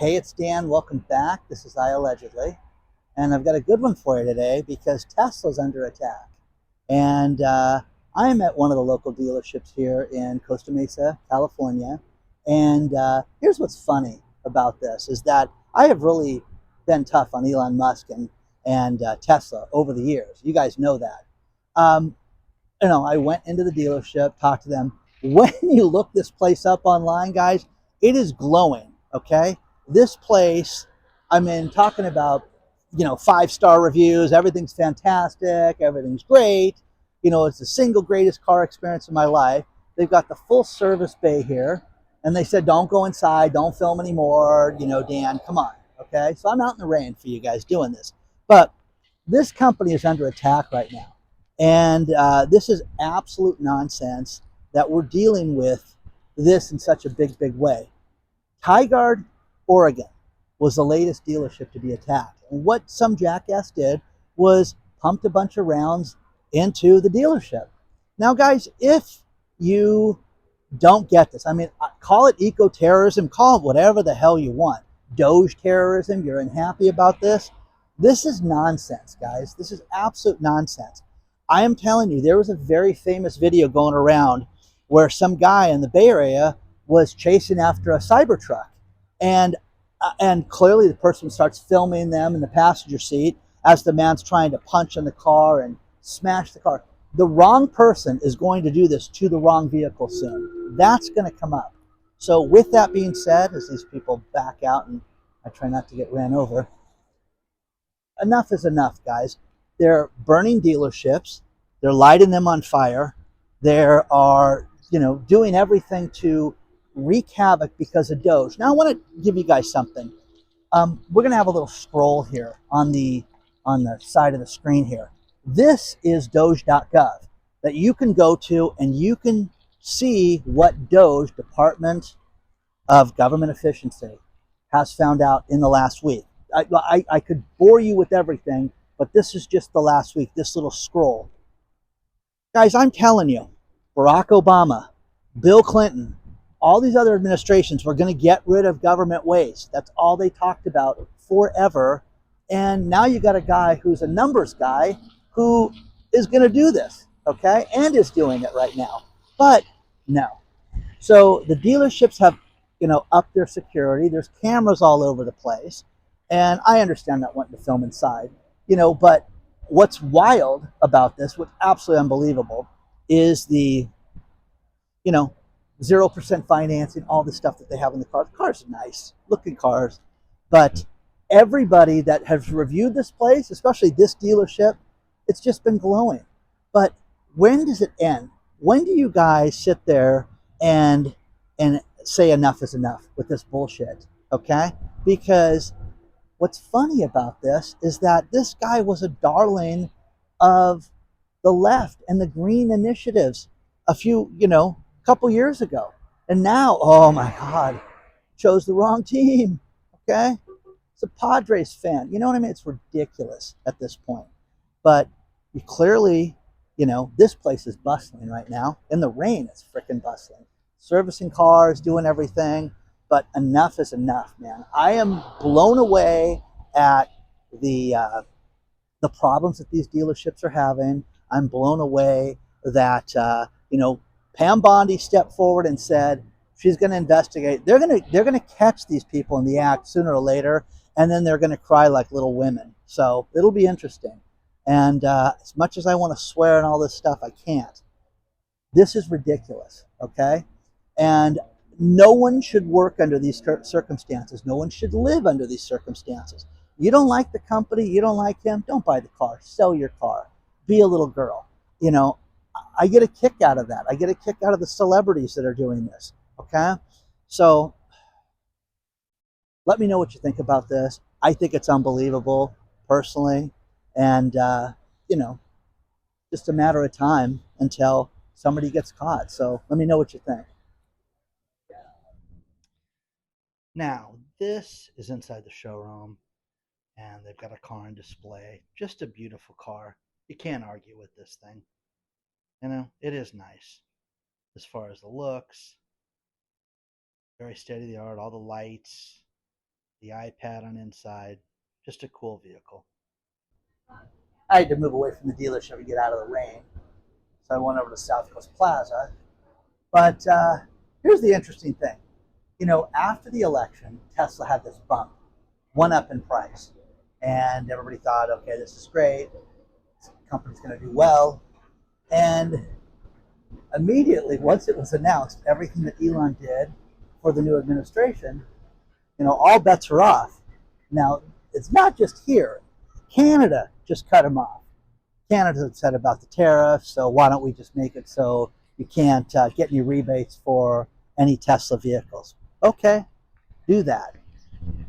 Hey, it's Dan. Welcome back. This is iallegedly, and I've got a good one for you today because Tesla's under attack. And I'm at one of the local dealerships here in Costa Mesa, California. And here's what's funny about this is that I have really been tough on Elon Musk and Tesla over the years. You guys know that. Um, I went into the dealership, talked to them. When you look this place up online, guys, it is glowing. Okay, this place, I mean, talking about 5-star reviews. Everything's fantastic. Everything's great. It's the single greatest car experience of my life. They've got the full service bay here, and they said don't go inside, don't film anymore. Dan, come on. Okay, so I'm out in the rain for you guys doing this, but this company is under attack right now. And this is absolute nonsense that we're dealing with this in such a big, big way. Tigard, Oregon was the latest dealership to be attacked. And what some jackass did was pumped a bunch of rounds into the dealership. Now, guys, if you don't get this, I mean, call it eco terrorism, call it whatever the hell you want. Doge terrorism, you're unhappy about this. This is nonsense, guys. This is absolute nonsense. I am telling you, there was a very famous video going around where some guy in the Bay Area was chasing after a Cybertruck, and and clearly the person starts filming them in the passenger seat as the man's trying to punch in the car and smash the car. The wrong person is going to do this to the wrong vehicle soon. That's going to come up. So with that being said, as these people back out and I try not to get ran over, enough is enough, guys. They're burning dealerships. They're lighting them on fire. There are, doing everything to wreak havoc because of Doge. Now, I want to give you guys something. We're going to have a little scroll here on the side of the screen here. This is Doge.gov that you can go to and you can see what Doge, Department of Government Efficiency, has found out in the last week. I could bore you with everything, but this is just the last week, this little scroll. Guys, I'm telling you, Barack Obama, Bill Clinton, all these other administrations were going to get rid of government waste. That's all they talked about forever. And now you got a guy who's a numbers guy who is going to do this, okay, and is doing it right now. But no. So the dealerships have, upped their security. There's cameras all over the place. And I understand not wanting to film inside, but what's wild about this, what's absolutely unbelievable, is the, you know, 0% financing, all the stuff that they have in the cars. Cars are nice looking cars, but everybody that has reviewed this place, especially this dealership, it's just been glowing. But when does it end? When do you guys sit there and and say enough is enough with this bullshit? Okay, because what's funny about this is that this guy was a darling of the left and the green initiatives a few, couple years ago. And now, oh my God, chose the wrong team. Okay? It's a Padres fan. You know what I mean? It's ridiculous at this point. But you clearly, this place is bustling right now. In the rain, it's freaking bustling. Servicing cars, doing everything. But enough is enough, man. I am blown away at the uh, the problems that these dealerships are having. I'm blown away that Pam Bondi stepped forward and said she's going to investigate. They're going to catch these people in the act sooner or later, and then they're going to cry like little women. So it'll be interesting. And as much as I want to swear and all this stuff, I can't. This is ridiculous. Okay, and no one should work under these circumstances. No one should live under these circumstances. You don't like the company, you don't like him, don't buy the car. Sell your car. Be a little girl. You know, I get a kick out of that. I get a kick out of the celebrities that are doing this. Okay? So let me know what you think about this. I think it's unbelievable, personally. And, you know, just a matter of time until somebody gets caught. So let me know what you think. Now, this is inside the showroom, and they've got a car on display. Just a beautiful car. You can't argue with this thing. It is nice as far as the looks. Very state of the art, all the lights. the iPad on inside, just a cool vehicle. I had to move away from the dealership and get out of the rain, so I went over to South Coast Plaza. But here's the interesting thing. You know, after the election, Tesla had this bump, one up in price. And everybody thought, okay, this is great. This company's going to do well. And immediately, once it was announced, everything that Elon did for the new administration, you know, all bets are off. Now, it's not just here. Canada just cut him off. Canada's upset about the tariffs, so why don't we just make it so you can't get any rebates for any Tesla vehicles? Okay, do that.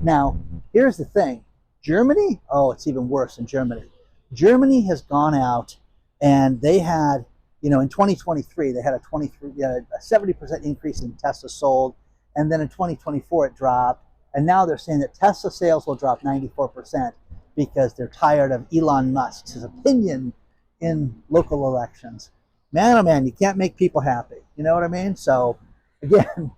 Now, here's the thing. Germany, oh, it's even worse in Germany. Germany has gone out and they had, you know, in 2023, they had a 70% increase in Tesla sold. And then in 2024, it dropped. And now they're saying that Tesla sales will drop 94% because they're tired of Elon Musk's opinion in local elections. Man, oh man, you can't make people happy. You know what I mean? So again,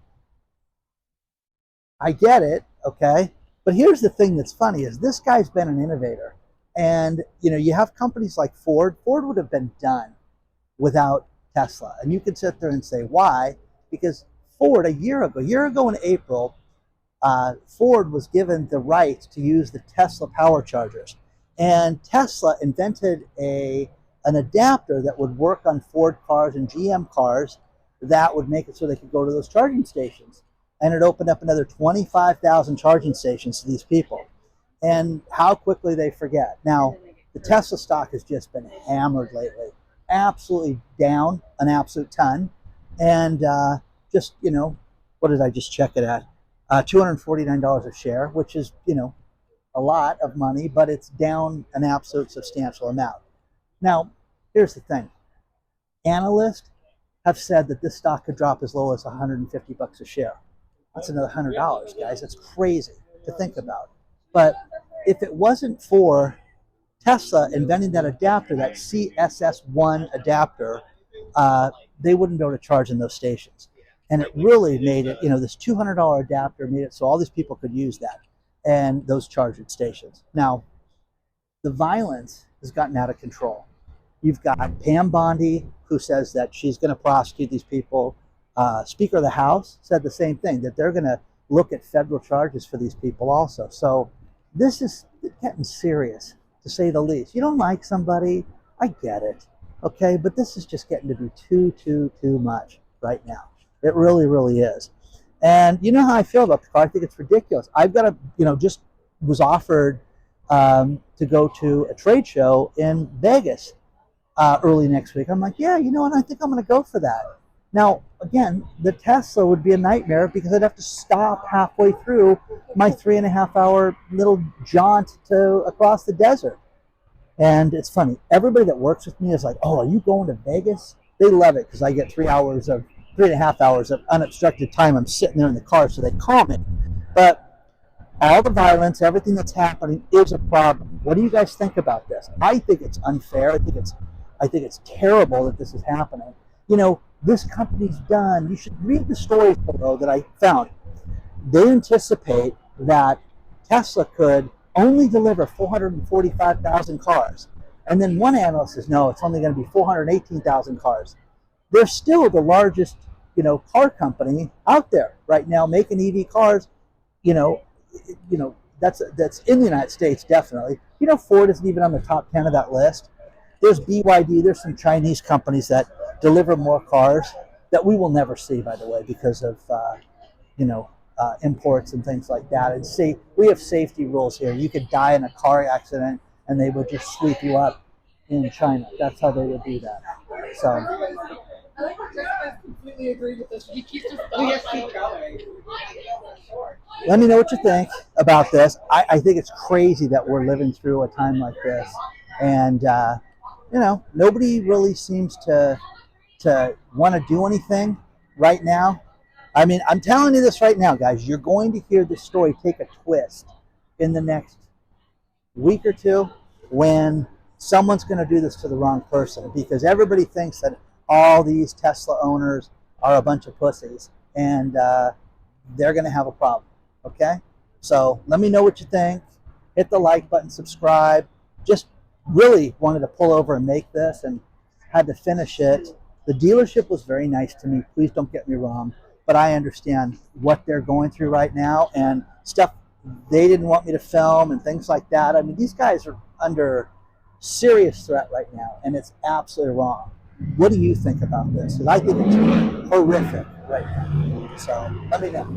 I get it, okay? But here's the thing that's funny is this guy's been an innovator. And, you know, you have companies like Ford. Ford would have been done without Tesla. And you could sit there and say, why? Because Ford, a year ago in April, Ford was given the right to use the Tesla power chargers. And Tesla invented an adapter that would work on Ford cars and GM cars that would make it so they could go to those charging stations. And it opened up another 25,000 charging stations to these people. And how quickly they forget. Now, the Tesla stock has just been hammered lately. Absolutely down an absolute ton. And just, you know, what did I just check it at? $249 a share, which is, you know, a lot of money, but it's down an absolute substantial amount. Now, here's the thing. Analysts have said that this stock could drop as low as $150 a share. That's another $100, guys. That's crazy to think about. But if it wasn't for Tesla inventing that adapter, that CSS1 adapter, they wouldn't be able to charge in those stations. And it really made it, you know, this $200 adapter made it so all these people could use that and those charging stations. Now, the violence has gotten out of control. You've got Pam Bondi, who says that she's going to prosecute these people. Speaker of the House said the same thing, that they're going to look at federal charges for these people also. So this is getting serious, to say the least. You don't like somebody, I get it, okay? But this is just getting to be too much right now. It really, really is. And you know how I feel about the car. I think it's ridiculous. I've got just was offered to go to a trade show in Vegas early next week. I'm like, yeah, you know what? I think I'm going to go for that. Now, again, the Tesla would be a nightmare because I'd have to stop halfway through my 3.5-hour little jaunt across the desert. And it's funny. Everybody that works with me is like, oh, are you going to Vegas? They love it because I get 3.5 hours of unobstructed time. I'm sitting there in the car, so they call me. But all the violence, everything that's happening is a problem. What do you guys think about this? I think it's unfair. I think it's terrible that this is happening. You know, this company's done. You should read the stories below that I found. They anticipate that Tesla could only deliver 445,000 cars. And then one analyst says, no, it's only going to be 418,000 cars. They're still the largest, car company out there right now making EV cars. That's in the United States, definitely. Ford isn't even on the top 10 of that list. There's BYD, there's some Chinese companies that deliver more cars that we will never see, by the way, because of, imports and things like that. And see, we have safety rules here. You could die in a car accident and they would just sweep you up in China. That's how they would do that. So. I completely agree with this. We keep going. Let me know what you think about this. I think it's crazy that we're living through a time like this. And, nobody really seems to want to do anything right now. I mean, I'm telling you this right now, guys. You're going to hear this story take a twist in the next week or two when someone's going to do this to the wrong person, because everybody thinks that all these Tesla owners are a bunch of pussies and they're going to have a problem. Okay? So let me know what you think. Hit the like button, subscribe. Just really wanted to pull over and make this and had to finish it. The dealership was very nice to me. Please don't get me wrong, but I understand what they're going through right now and stuff they didn't want me to film and things like that. I mean, these guys are under serious threat right now, and it's absolutely wrong. What do you think about this? Because I think it's horrific right now. So let me know.